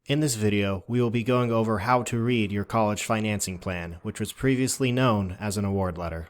In this video, we will be going over how to read your college financing plan, which was previously known as an award letter.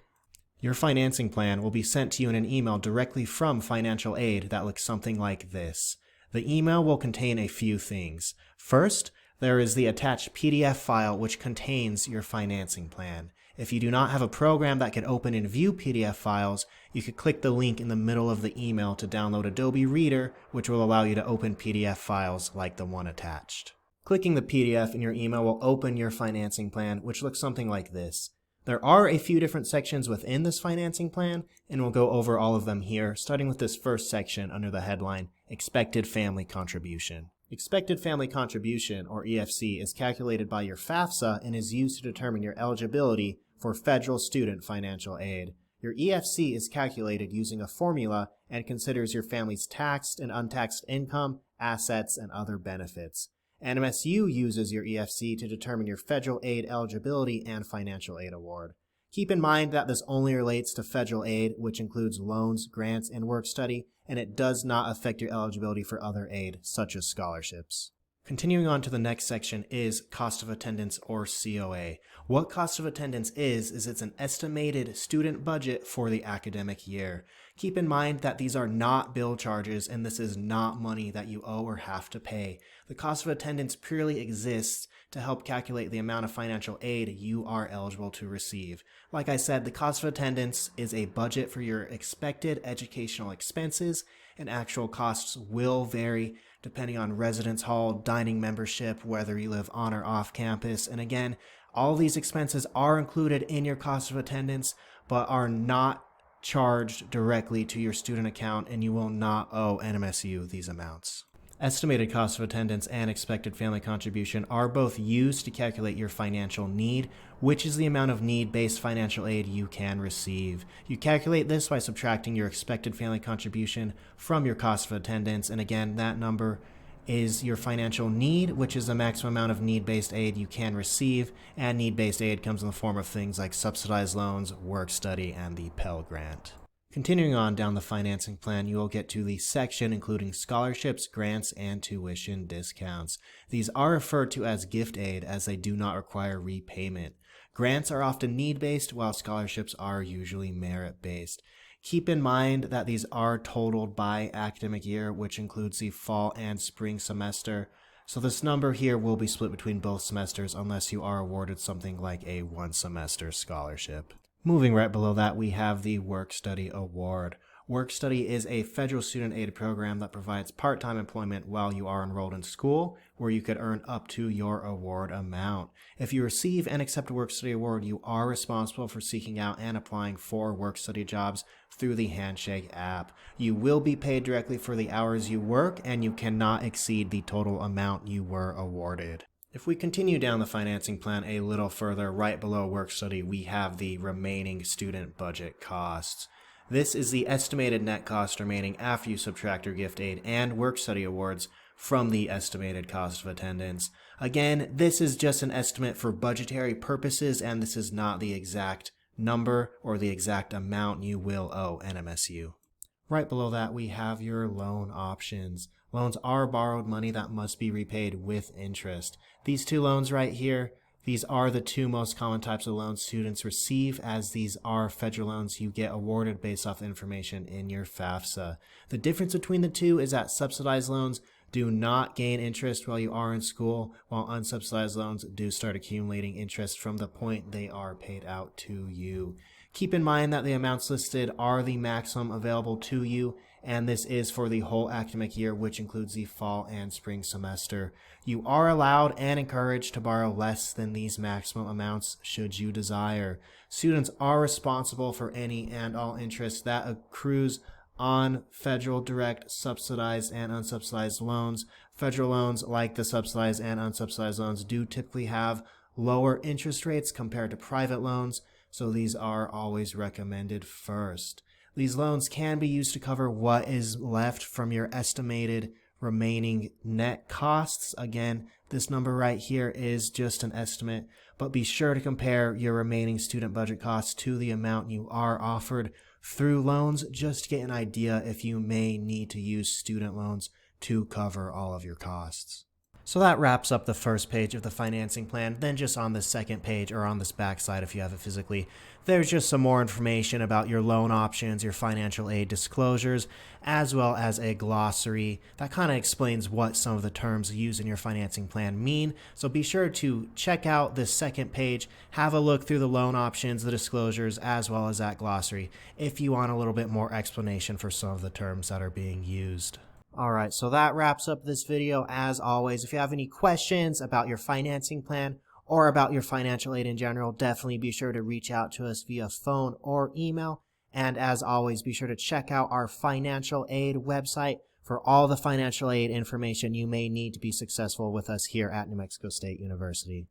Your financing plan will be sent to you in an email directly from financial aid that looks something like this. The email will contain a few things. First, there is the attached PDF file which contains your financing plan. If you do not have a program that can open and view PDF files, you could click the link in the middle of the email to download Adobe Reader, which will allow you to open PDF files like the one attached. Clicking the PDF in your email will open your financing plan, which looks something like this. There are a few different sections within this financing plan, and we'll go over all of them here, starting with this first section under the headline, Expected Family Contribution. Expected Family Contribution, or EFC, is calculated by your FAFSA and is used to determine your eligibility for federal student financial aid. Your EFC is calculated using a formula and considers your family's taxed and untaxed income, assets, and other benefits. NMSU uses your EFC to determine your federal aid eligibility and financial aid award. Keep in mind that this only relates to federal aid, which includes loans, grants, and work study, and it does not affect your eligibility for other aid, such as scholarships. Continuing on to the next section is Cost of Attendance, or COA. What Cost of Attendance is it's an estimated student budget for the academic year. Keep in mind that these are not bill charges and this is not money that you owe or have to pay. The cost of attendance purely exists to help calculate the amount of financial aid you are eligible to receive. Like I said, the cost of attendance is a budget for your expected educational expenses, and actual costs will vary depending on residence hall, dining membership, whether you live on or off campus. And again, all these expenses are included in your cost of attendance, but are not charged directly to your student account, and you will not owe NMSU these amounts. Estimated cost of attendance and expected family contribution are both used to calculate your financial need, which is the amount of need-based financial aid you can receive. You calculate this by subtracting your expected family contribution from your cost of attendance, and again, that number is your financial need, which is the maximum amount of need-based aid you can receive, and need-based aid comes in the form of things like subsidized loans, work study, and the Pell Grant. Continuing on down the financing plan, you will get to the section including scholarships, grants, and tuition discounts. These are referred to as gift aid as they do not require repayment. Grants are often need-based, while scholarships are usually merit-based. Keep in mind that these are totaled by academic year, which includes the fall and spring semester. So this number here will be split between both semesters unless you are awarded something like a one-semester scholarship. Moving right below that, we have the Work Study Award. Work Study is a federal student aid program that provides part-time employment while you are enrolled in school, where you could earn up to your award amount. If you receive and accept a Work Study Award, you are responsible for seeking out and applying for work study jobs through the Handshake app. You will be paid directly for the hours you work, and you cannot exceed the total amount you were awarded. If we continue down the financing plan a little further, right below work study, we have the remaining student budget costs. This is the estimated net cost remaining after you subtract your gift aid and work study awards from the estimated cost of attendance. Again, this is just an estimate for budgetary purposes, and this is not the exact number or the exact amount you will owe NMSU. Right below that, we have your loan options. Loans are borrowed money that must be repaid with interest. These two loans right here, these are the two most common types of loans students receive, as these are federal loans you get awarded based off information in your FAFSA. The difference between the two is that subsidized loans do not gain interest while you are in school, while unsubsidized loans do start accumulating interest from the point they are paid out to you. Keep in mind that the amounts listed are the maximum available to you, and this is for the whole academic year, which includes the fall and spring semester. You are allowed and encouraged to borrow less than these maximum amounts should you desire. Students are responsible for any and all interest that accrues on federal direct, subsidized, and unsubsidized loans. Federal loans, like the subsidized and unsubsidized loans, do typically have lower interest rates compared to private loans, so these are always recommended first. These loans can be used to cover what is left from your estimated remaining net costs. Again, this number right here is just an estimate, but be sure to compare your remaining student budget costs to the amount you are offered through loans, just to get an idea if you may need to use student loans to cover all of your costs. So that wraps up the first page of the financing plan. Then just on the second page, or on this back side if you have it physically, there's just some more information about your loan options, your financial aid disclosures, as well as a glossary that kind of explains what some of the terms used in your financing plan mean. So be sure to check out this second page, have a look through the loan options, the disclosures, as well as that glossary if you want a little bit more explanation for some of the terms that are being used. Alright, so that wraps up this video. As always, if you have any questions about your financing plan or about your financial aid in general, definitely be sure to reach out to us via phone or email. And as always, be sure to check out our financial aid website for all the financial aid information you may need to be successful with us here at New Mexico State University.